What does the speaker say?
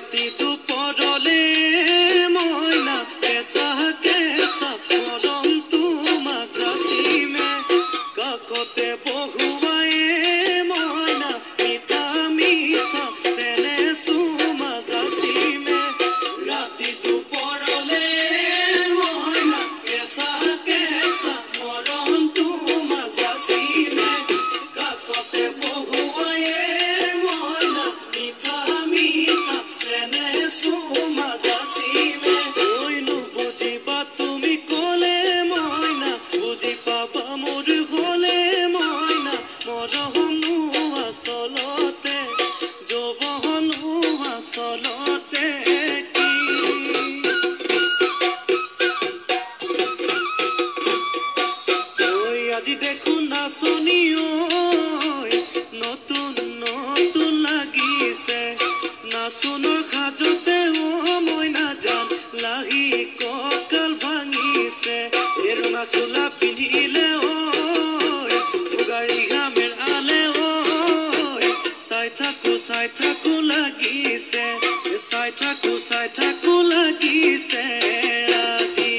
ৰাতি দুপৰলে মইনা কেঁচা কেঁচা মৰম তোমাক যাচিমে কাষতে বহুৱাই মইনা মিঠা মিঠা চেনে চুমা যাচিমে ৰাতি দুপৰলে মইনা কেঁচা কেঁচা মৰম তোমাক যাচিমে কাষতে বহুৱাই মইনা মিঠা মিঠা চেনে চুমা যাচিমে ঐ নুবুজিবা তুমি ক'লে মইনা বুজি পাবা মোৰ হ'লে মইনা মৰমনো আচলতে যৌৱনো আচলতে কি ঐ আজি দেখো নাচনি ঐ নতুন নতুন লাগিছে নাচনৰ সাজতে মইনা জান লাহি কঁকাল ভাঙিছে এই ৰঙা চোলা পিন্ধিলে ঐ মুগাৰী ঘামেৰ আলে ঐ চাই থাকো লাগিছে চাই থাকো লাগিছে আজি